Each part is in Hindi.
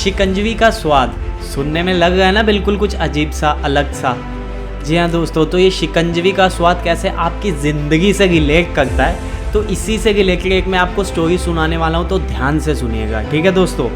शिकंजवी का स्वाद सुनने में लग रहा है ना बिल्कुल कुछ अजीब सा, अलग सा। जी हाँ दोस्तों, तो ये शिकंजवी का स्वाद कैसे आपकी ज़िंदगी से रिलेट करता है, तो इसी से रिलेटेड एक मैं आपको स्टोरी सुनाने वाला हूँ, तो ध्यान से सुनिएगा, ठीक है दोस्तों।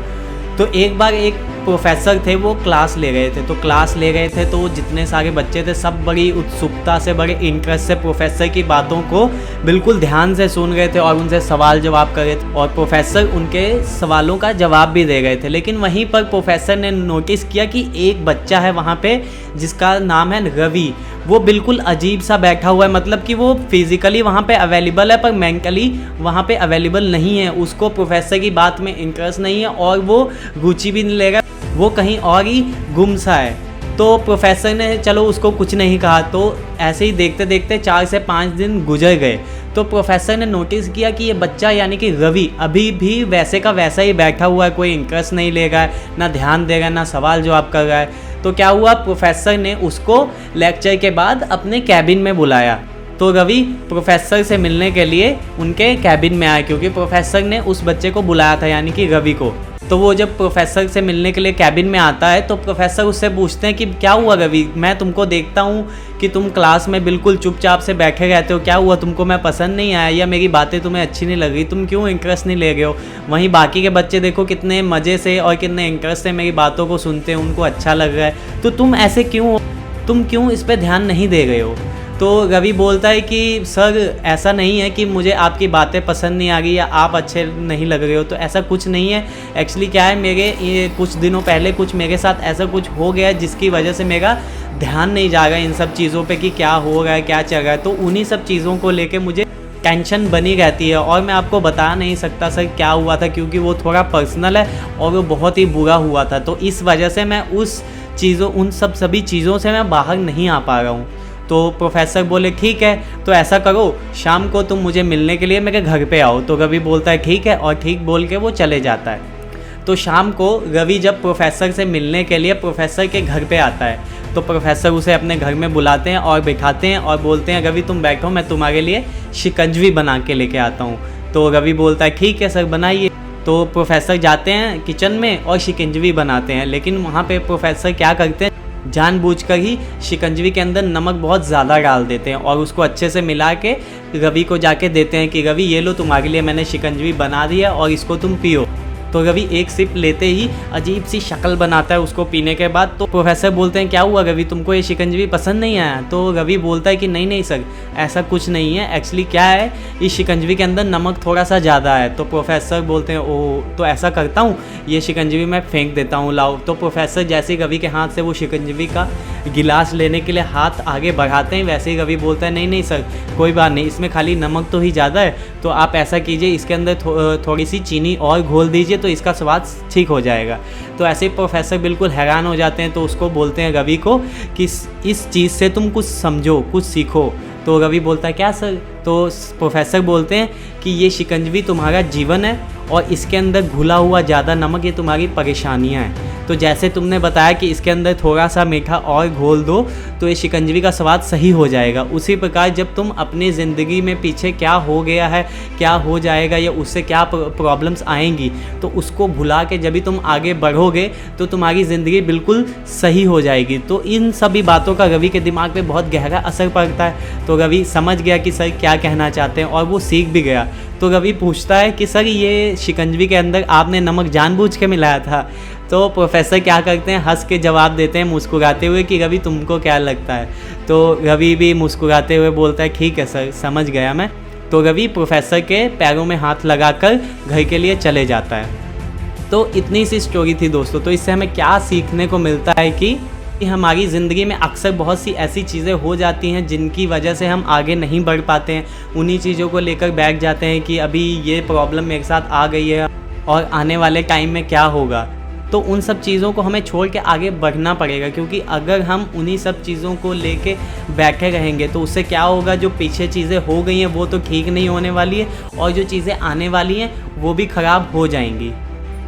तो एक बार एक प्रोफेसर थे, वो क्लास ले रहे थे, तो जितने सारे बच्चे थे सब बड़ी उत्सुकता से, बड़े इंटरेस्ट से प्रोफेसर की बातों को बिल्कुल ध्यान से सुन रहे थे और उनसे सवाल जवाब कर रहे थे, और प्रोफेसर उनके सवालों का जवाब भी दे रहे थे। लेकिन वहीं पर प्रोफेसर ने नोटिस किया कि एक बच्चा है वहाँ पे जिसका नाम है रवि, वो बिल्कुल अजीब सा बैठा हुआ है, मतलब कि वो फिज़िकली वहाँ पे अवेलेबल है पर मेंटली वहाँ पे अवेलेबल नहीं है। उसको प्रोफेसर की बात में इंटरेस्ट नहीं है और वो रुचि भी नहीं लेगा, वो कहीं और ही गुम सा है। तो प्रोफेसर ने चलो उसको कुछ नहीं कहा। तो ऐसे ही देखते देखते 4 से 5 दिन गुजर गए। तो प्रोफेसर ने नोटिस किया कि ये बच्चा यानी कि रवि अभी भी वैसे का वैसा ही बैठा हुआ है, कोई इंटरेस्ट नहीं ले रहा है, ना ध्यान दे रहा है, ना सवाल जवाब कर रहा है। तो क्या हुआ, प्रोफेसर ने उसको लेक्चर के बाद अपने कैबिन में बुलाया। तो रवि प्रोफेसर से मिलने के लिए उनके कैबिन में आया, क्योंकि प्रोफेसर ने उस बच्चे को बुलाया था यानी कि रवि को। तो वो जब प्रोफेसर से मिलने के लिए कैबिन में आता है तो प्रोफेसर उससे पूछते हैं कि क्या हुआ रवि, मैं तुमको देखता हूँ कि तुम क्लास में बिल्कुल चुपचाप से बैठे रहते हो, क्या हुआ, तुमको मैं पसंद नहीं आया या मेरी बातें तुम्हें अच्छी नहीं लग रही, तुम क्यों इंटरेस्ट नहीं ले रहे हो? वहीं बाकी के बच्चे देखो कितने मज़े से और कितने इंटरेस्ट से मेरी बातों को सुनते हैं, उनको अच्छा लग रहा है, तो तुम ऐसे क्यों, तुम क्यों इस पर ध्यान नहीं दे रहे हो? तो रवि बोलता है कि सर ऐसा नहीं है कि मुझे आपकी बातें पसंद नहीं आ गई या आप अच्छे नहीं लग रहे हो, तो ऐसा कुछ नहीं है। एक्चुअली क्या है, मेरे ये कुछ दिनों पहले कुछ मेरे साथ ऐसा कुछ हो गया जिसकी वजह से मेरा ध्यान नहीं जा रहा है इन सब चीज़ों पे कि क्या हो रहा है, क्या चल रहा है। तो उन्हीं सब चीज़ों को लेके मुझे टेंशन बनी रहती है और मैं आपको बता नहीं सकता सर क्या हुआ था, क्योंकि वो थोड़ा पर्सनल है और वो बहुत ही बुरा हुआ था। तो इस वजह से मैं उन सभी चीज़ों से मैं बाहर नहीं आ पा रहा हूँ। तो प्रोफेसर बोले ठीक है, तो ऐसा करो शाम को तुम मुझे मिलने के लिए मेरे घर पे आओ। तो रवि बोलता है ठीक है, और ठीक बोल के वो चले जाता है। तो शाम को रवि जब प्रोफेसर से मिलने के लिए प्रोफेसर के घर पे आता है, तो प्रोफेसर उसे अपने घर में बुलाते हैं और बिठाते हैं और बोलते हैं रवि तुम बैठो, मैं तुम्हारे लिए शिकंजवी बना के लेके आता हूँ। तो रवि बोलता है ठीक है सर बनाइए। तो प्रोफेसर जाते हैं किचन में और शिकंजवी बनाते हैं, लेकिन वहाँ पे प्रोफेसर क्या करते हैं, जानबूझकर ही शिकंजवी के अंदर नमक बहुत ज़्यादा डाल देते हैं और उसको अच्छे से मिला के रवि को जाके देते हैं कि रवि ये लो तुम्हारे लिए मैंने शिकंजवी बना दी है और इसको तुम पियो। तो रवि एक सिप लेते ही अजीब सी शक्ल बनाता है उसको पीने के बाद। तो प्रोफेसर बोलते हैं क्या हुआ रवि, तुमको ये शिकंजवी पसंद नहीं आया? तो रवि बोलता है कि नहीं सर ऐसा कुछ नहीं है, एक्चुअली क्या है इस शिकंजवी के अंदर नमक थोड़ा सा ज़्यादा है। तो प्रोफेसर बोलते हैं ओह, तो ऐसा करता हूँ ये शिकंजवी मैं फेंक देता हूँ, लाओ। तो प्रोफेसर जैसे ही रवि के हाथ से वो शिकंजवी का गिलास लेने के लिए हाथ आगे बढ़ाते हैं, वैसे ही रवि बोलता है नहीं सर कोई बात नहीं, इसमें खाली नमक तो ही ज़्यादा है, तो आप ऐसा कीजिए इसके अंदर थोड़ी सी चीनी और घोल दीजिए तो इसका स्वाद ठीक हो जाएगा। तो ऐसे ही प्रोफेसर बिल्कुल हैरान हो जाते हैं। तो उसको बोलते हैं रवि को कि इस चीज़ से तुम कुछ समझो, कुछ सीखो। तो रवि बोलता है क्या सर? तो प्रोफेसर बोलते हैं कि ये शिकंजवी तुम्हारा जीवन है और इसके अंदर घुला हुआ ज़्यादा नमक ये तुम्हारी परेशानियां हैं। तो जैसे तुमने बताया कि इसके अंदर थोड़ा सा मीठा और घोल दो तो ये शिकंजवी का स्वाद सही हो जाएगा, उसी प्रकार जब तुम अपनी ज़िंदगी में पीछे क्या हो गया है, क्या हो जाएगा या उससे क्या प्रॉब्लम्स आएंगी, तो उसको भुला के जब भी तुम आगे बढ़ोगे तो तुम्हारी ज़िंदगी बिल्कुल सही हो जाएगी। तो इन सभी बातों का रवि के दिमाग पे बहुत गहरा असर पड़ता है। तो रवि समझ गया कि सर क्या कहना चाहते हैं और वो सीख भी गया। तो रवि पूछता है कि सर ये शिकंजवी के अंदर आपने नमक जानबूझ के मिलाया था? तो प्रोफेसर क्या करते हैं, हंस के जवाब देते हैं मुस्कुराते हुए कि रवि तुमको क्या लगता है? तो रवि भी मुस्कुराते हुए बोलता है ठीक है सर समझ गया मैं। तो रवि प्रोफेसर के पैरों में हाथ लगाकर घर के लिए चले जाता है। तो इतनी सी स्टोरी थी दोस्तों। तो इससे हमें क्या सीखने को मिलता है कि हमारी ज़िंदगी में अक्सर बहुत सी ऐसी चीज़ें हो जाती हैं जिनकी वजह से हम आगे नहीं बढ़ पाते हैं, उन्हीं चीज़ों को लेकर बैठ जाते हैं कि अभी ये प्रॉब्लम मेरे साथ आ गई है और आने वाले टाइम में क्या होगा। तो उन सब चीज़ों को हमें छोड़ के आगे बढ़ना पड़ेगा, क्योंकि अगर हम उन्हीं सब चीज़ों को लेके बैठे रहेंगे तो उससे क्या होगा, जो पीछे चीज़ें हो गई हैं वो तो ठीक नहीं होने वाली है और जो चीज़ें आने वाली हैं वो भी ख़राब हो जाएंगी।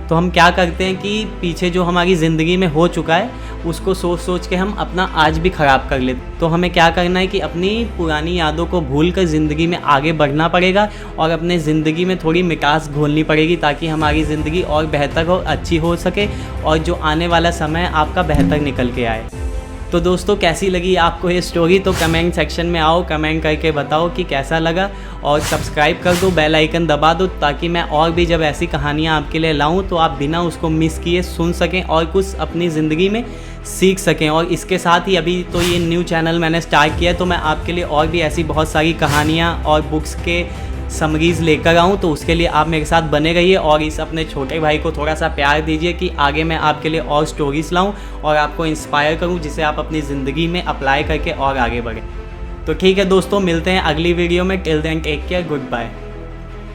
तो हम क्या करते हैं कि पीछे जो हमारी ज़िंदगी में हो चुका है उसको सोच सोच के हम अपना आज भी ख़राब कर लेते। तो हमें क्या करना है कि अपनी पुरानी यादों को भूल कर ज़िंदगी में आगे बढ़ना पड़ेगा और अपने ज़िंदगी में थोड़ी मिठास घोलनी पड़ेगी, ताकि हमारी ज़िंदगी और बेहतर और अच्छी हो सके और जो आने वाला समय आपका बेहतर निकल के आए। तो दोस्तों, कैसी लगी आपको ये स्टोरी? तो कमेंट सेक्शन में आओ, कमेंट करके बताओ कि कैसा लगा, और सब्सक्राइब कर दो, बेल आइकन दबा दो, ताकि मैं और भी जब ऐसी कहानियाँ आपके लिए लाऊं तो आप बिना उसको मिस किए सुन सकें और कुछ अपनी ज़िंदगी में सीख सकें। और इसके साथ ही अभी तो ये न्यू चैनल मैंने स्टार्ट किया है, तो मैं आपके लिए और भी ऐसी बहुत सारी कहानियाँ और बुक्स के समरीज़ लेकर आऊँ, तो उसके लिए आप मेरे साथ बने रहिए और इस अपने छोटे भाई को थोड़ा सा प्यार दीजिए कि आगे मैं आपके लिए और स्टोरीज़ लाऊँ और आपको इंस्पायर करूँ, जिसे आप अपनी ज़िंदगी में अप्लाई करके और आगे बढ़ें। तो ठीक है दोस्तों, मिलते हैं अगली वीडियो में। Till then take care, good bye.